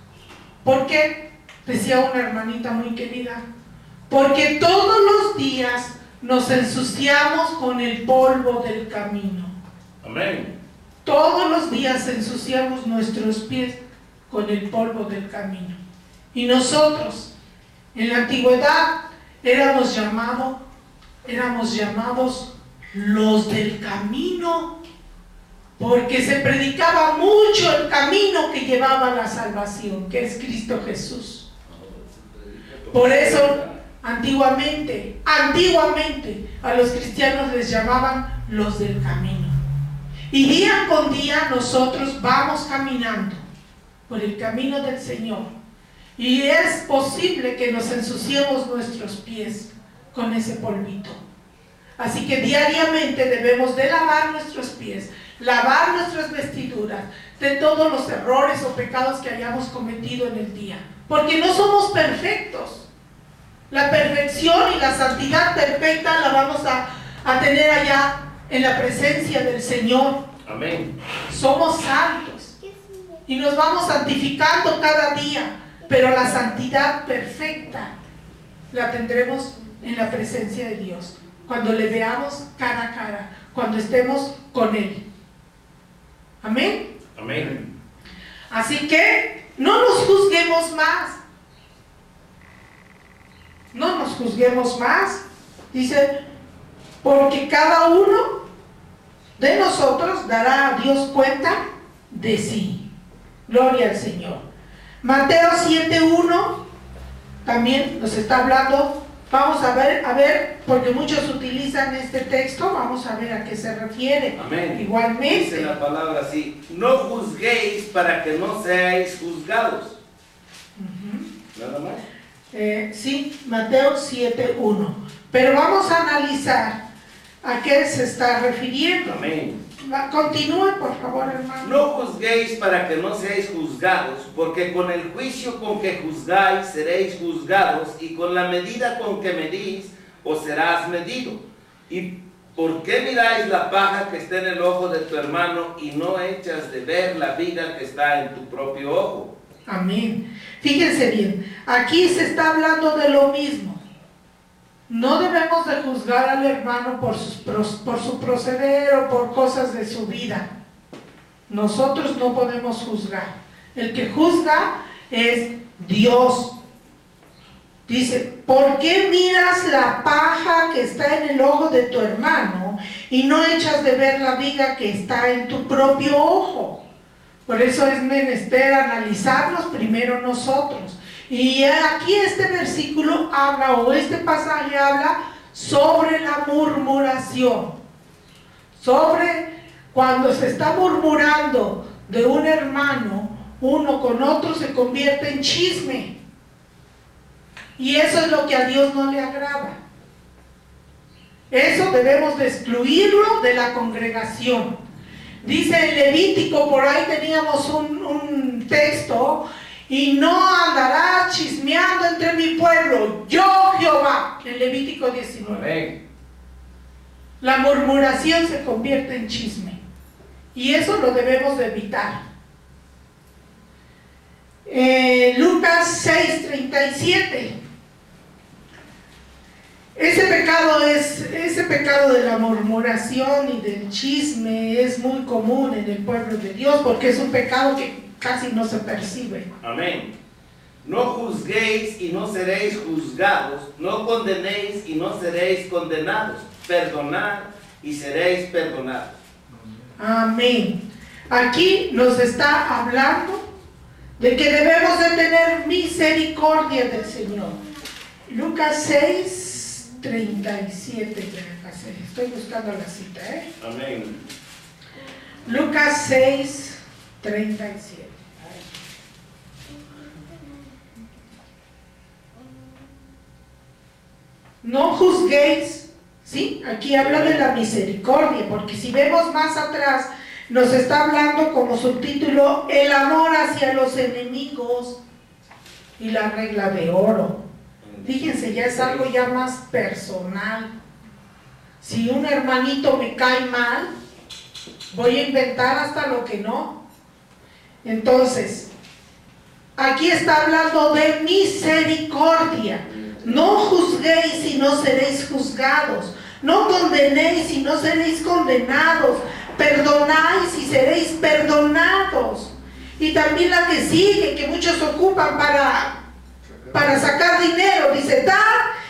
¿Por qué? Decía una hermanita muy querida, porque todos los días nos ensuciamos con el polvo del camino. Amén. Todos los días ensuciamos nuestros pies con el polvo del camino. Y nosotros, en la antigüedad, éramos llamados los del camino, porque se predicaba mucho el camino que llevaba a la salvación, que es Cristo Jesús. Por eso, antiguamente, a los cristianos les llamaban los del camino. Y día con día nosotros vamos caminando por el camino del Señor. Y es posible que nos ensuciemos nuestros pies con ese polvito. Así que diariamente debemos de lavar nuestros pies, lavar nuestras vestiduras de todos los errores o pecados que hayamos cometido en el día. Porque no somos perfectos. La perfección y la santidad perfecta la vamos a tener allá en la presencia del Señor. Amén. Somos santos y nos vamos santificando cada día, pero la santidad perfecta la tendremos en la presencia de Dios, cuando le veamos cara a cara, cuando estemos con Él. Amén. Amén. Así que no nos juzguemos más. No nos juzguemos más. Dice, porque cada uno de nosotros dará a Dios cuenta de sí. Gloria al Señor. Mateo 7:1 también nos está hablando. Vamos a ver, porque muchos utilizan este texto, vamos a ver a qué se refiere. Amén. Igualmente. Dice la palabra así: no juzguéis para que no seáis juzgados. Nada más. Sí, Mateo 7:1. Pero vamos a analizar a qué se está refiriendo. Amén. Continúe, por favor, hermano. No juzguéis para que no seáis juzgados, porque con el juicio con que juzgáis seréis juzgados, y con la medida con que medís os serás medido. ¿Y por qué miráis la paja que está en el ojo de tu hermano y no echas de ver la viga que está en tu propio ojo? Amén. Fíjense bien, aquí se está hablando de lo mismo. No debemos de juzgar al hermano por su proceder o por cosas de su vida. Nosotros no podemos juzgar. El que juzga es Dios. Dice, ¿por qué miras la paja que está en el ojo de tu hermano y no echas de ver la viga que está en tu propio ojo? Por eso es menester analizarnos primero nosotros. Y aquí este versículo habla, o este pasaje habla sobre la murmuración. Sobre cuando se está murmurando de un hermano, uno con otro se convierte en chisme. Y eso es lo que a Dios no le agrada. Eso debemos de excluirlo de la congregación. Dice en Levítico, por ahí teníamos un texto: y no andarás chismeando entre mi pueblo, yo Jehová, en Levítico 19. Amén. La murmuración se convierte en chisme, y eso lo debemos de evitar. Lucas 6:37. Ese pecado de la murmuración y del chisme es muy común en el pueblo de Dios, porque es un pecado que casi no se percibe. Amén. No juzguéis y no seréis juzgados, no condenéis y no seréis condenados, perdonad y seréis perdonados. Amén. Aquí nos está hablando de que debemos de tener misericordia del Señor. Lucas 6:37. Estoy buscando la cita, Amén. Lucas 6:37. no juzguéis, ¿sí? Aquí habla de la misericordia, porque si vemos más atrás, nos está hablando como subtítulo, el amor hacia los enemigos y la regla de oro. Fíjense, ya es algo ya más personal. Si un hermanito me cae mal, voy a inventar hasta lo que no. Entonces, aquí está hablando de misericordia. No juzguéis y no seréis juzgados. No condenéis y no seréis condenados. Perdonáis y seréis perdonados. Y también la que sigue, que muchos ocupan para sacar dinero, dice, dad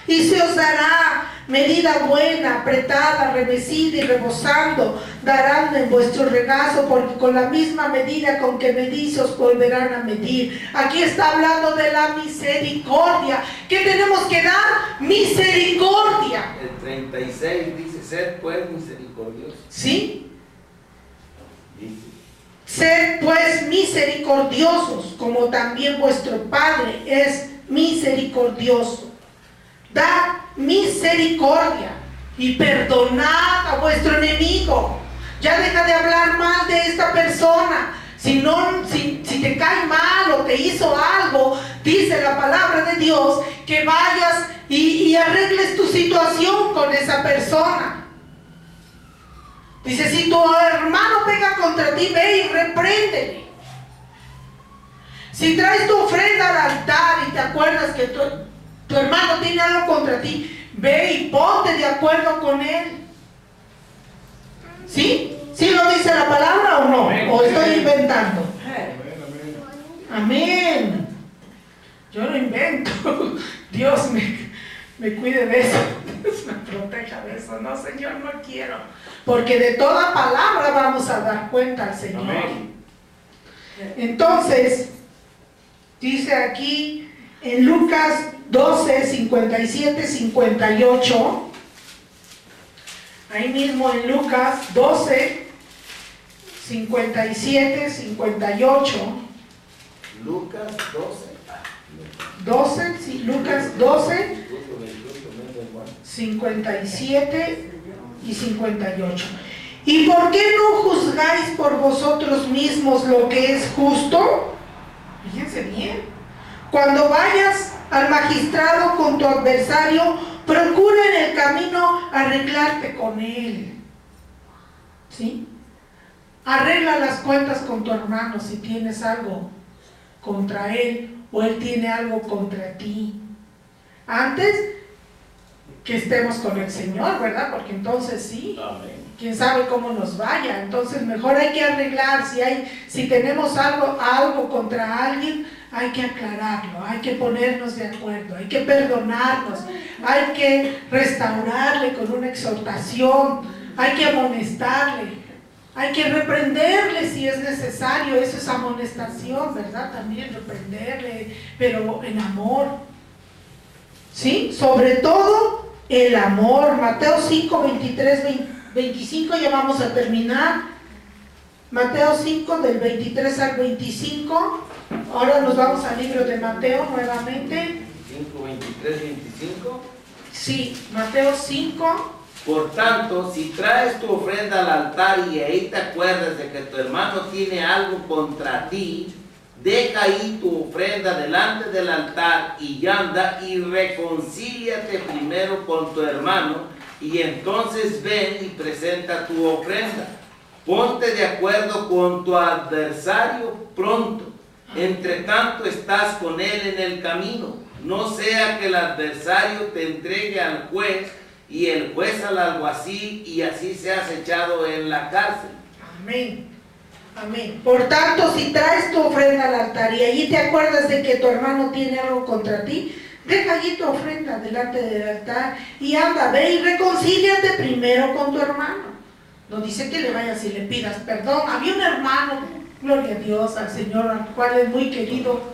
y se os dará. Medida buena, apretada, revestida y rebosando, darán en vuestro regazo, porque con la misma medida con que medís os volverán a medir. Aquí está hablando de la misericordia. ¿Qué tenemos que dar? Misericordia. El 36 dice, sed pues misericordiosos. ¿Sí? Sed pues misericordiosos, como también vuestro Padre es misericordioso. Dad misericordia y perdonad a vuestro enemigo. Ya deja de hablar mal de esta persona. Si te cae mal o te hizo algo, dice la palabra de Dios que vayas y arregles tu situación con esa persona. Dice, si tu hermano pega contra ti, ve y repréndele. Si traes tu ofrenda al altar y te acuerdas que tu hermano tiene algo contra ti, ve y ponte de acuerdo con él. ¿Sí? ¿Sí lo dice la palabra o no? Amén. ¿O estoy inventando? Amén. Yo no invento. Dios me cuide de eso. Dios me proteja de eso. No, Señor, no quiero. Porque de toda palabra vamos a dar cuenta al Señor. Amén. Entonces, dice aquí en Lucas 12, 57, 58, ahí mismo en Lucas 12, 57, 58, Lucas 12, sí, Lucas 12, 57 y 58. ¿Y por qué no juzgáis por vosotros mismos lo que es justo? Fíjense bien. Cuando vayas al magistrado con tu adversario, procura en el camino arreglarte con él. ¿Sí? Arregla las cuentas con tu hermano si tienes algo contra él o él tiene algo contra ti. Antes que estemos con el Señor, ¿verdad? Porque entonces sí. Amén. Quién sabe cómo nos vaya. Entonces mejor hay que arreglar. Si tenemos algo contra alguien, hay que aclararlo, hay que ponernos de acuerdo, hay que perdonarnos, hay que restaurarle con una exhortación, hay que amonestarle, hay que reprenderle si es necesario. Eso es amonestación, ¿verdad? También reprenderle, pero en amor. ¿Sí? Sobre todo el amor. Mateo 5, 23, 25, ya vamos a terminar. Mateo 5, del 23 al 25. Ahora nos vamos al libro de Mateo nuevamente. 5, 23, 25. Sí, Mateo 5. Por tanto, si traes tu ofrenda al altar y ahí te acuerdas de que tu hermano tiene algo contra ti, deja ahí tu ofrenda delante del altar y anda y reconcíliate primero con tu hermano, y entonces ven y presenta tu ofrenda. Ponte de acuerdo con tu adversario pronto, entre tanto estás con él en el camino. No sea que el adversario te entregue al juez y el juez al alguacil, y así seas echado en la cárcel. Amén. Amén. Por tanto, si traes tu ofrenda al altar y allí te acuerdas de que tu hermano tiene algo contra ti, deja allí tu ofrenda delante del altar y anda, ve y reconcíliate primero con tu hermano. No dice que le vayas y le pidas perdón. Había un hermano, gloria a Dios, al Señor, al cual es muy querido,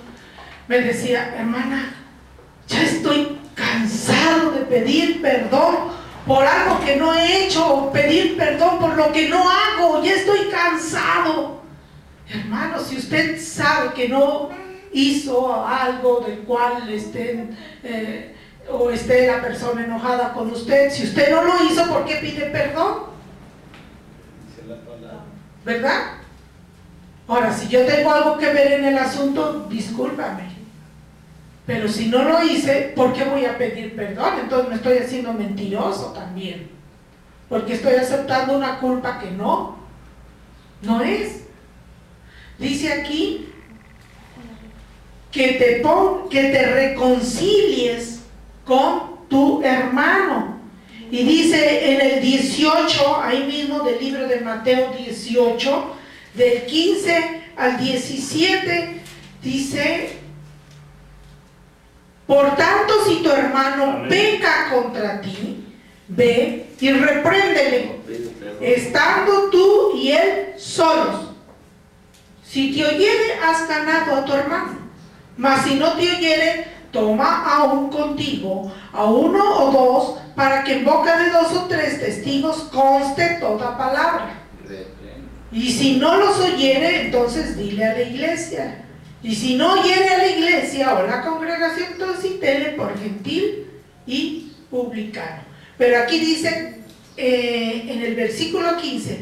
me decía: hermana, ya estoy cansado de pedir perdón por algo que no he hecho, o pedir perdón por lo que no hago. Ya estoy cansado. Hermano, si usted sabe que no hizo algo del cual le estén o esté la persona enojada con usted. Si usted no lo hizo, ¿por qué pide perdón? ¿Verdad? Ahora, si yo tengo algo que ver en el asunto, discúlpame. Pero si no lo hice, ¿por qué voy a pedir perdón? Entonces me estoy haciendo mentiroso también. Porque estoy aceptando una culpa que no es. Dice aquí que te reconcilies con tu hermano. Y dice en el 18, ahí mismo del libro de Mateo 18, del 15 al 17, dice: por tanto, si tu hermano peca contra ti, ve y repréndele, estando tú y él solos. Si te oyere, has ganado a tu hermano. Mas si no te oyere, toma aún contigo a uno o dos, para que en boca de 2 o 3 testigos conste toda palabra. Y si no los oyere, entonces dile a la iglesia. Y si no oyere a la iglesia o la congregación, entonces cítele por gentil y publicano. Pero aquí dice en el versículo 15: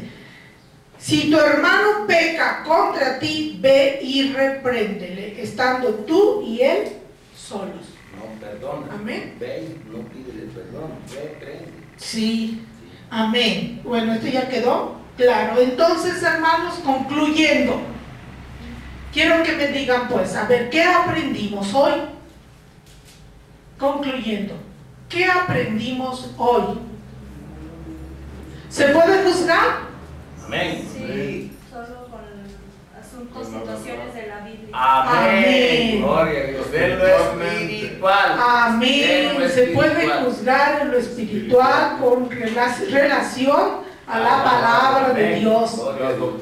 si tu hermano peca contra ti, ve y repréndele, estando tú y él solos. No perdona. Amén. Ve, no pídele perdón, ve, prende. Sí, amén. Bueno, esto ya quedó claro. Entonces, hermanos, concluyendo, quiero que me digan, pues, a ver, ¿qué aprendimos hoy? Concluyendo, ¿qué aprendimos hoy? ¿Se puede juzgar? Amén. Sí, solo con situaciones de la Biblia. Amén. Gloria a Dios. De lo espiritual. Amén. Se puede juzgar en lo espiritual con relación a la palabra de Dios.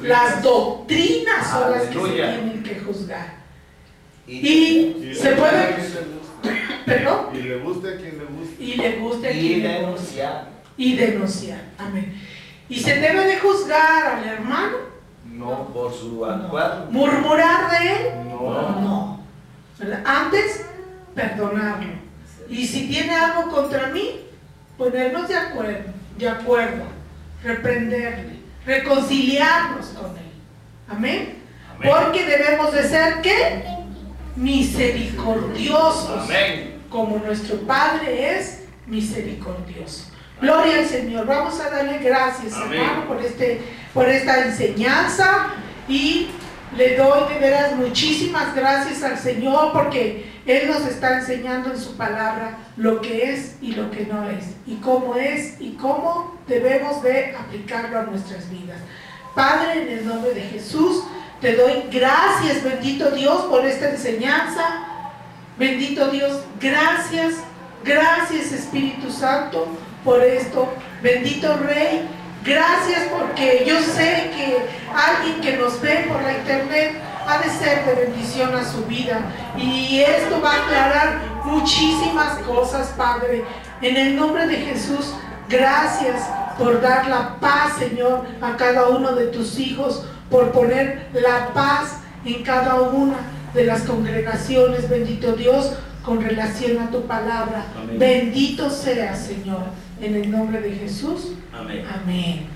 Las doctrinas son las que se tienen que juzgar. Y se puede, perdón, y le guste a quien le guste, y le guste a Y quien le guste, denunciar. y denunciar. Amén. ¿Y se debe de juzgar al hermano? No por su actuar. ¿Murmurar de él? no, No. ¿Verdad? Antes, perdonarlo. Y si tiene algo contra mí, ponernos de acuerdo, reprenderle, reconciliarnos con él. ¿Amén? Amén. Porque debemos de ser, ¿qué? Misericordiosos. Amén. Como nuestro Padre es misericordioso. Gloria al Señor. Vamos a darle gracias, Amén, hermano, por esta enseñanza, y le doy de veras muchísimas gracias al Señor, porque Él nos está enseñando en su palabra lo que es y lo que no es, y cómo debemos de aplicarlo a nuestras vidas. Padre, en el nombre de Jesús, te doy gracias, bendito Dios, por esta enseñanza. Bendito Dios, gracias Espíritu Santo por esto. Bendito Rey, gracias, porque yo sé que alguien que nos ve por la internet ha de ser de bendición a su vida, y esto va a aclarar muchísimas cosas, Padre. En el nombre de Jesús, gracias por dar la paz, Señor, a cada uno de tus hijos, por poner la paz en cada una de las congregaciones, bendito Dios, con relación a tu palabra. Amén. Bendito sea, Señor, en el nombre de Jesús. Amén. Amén.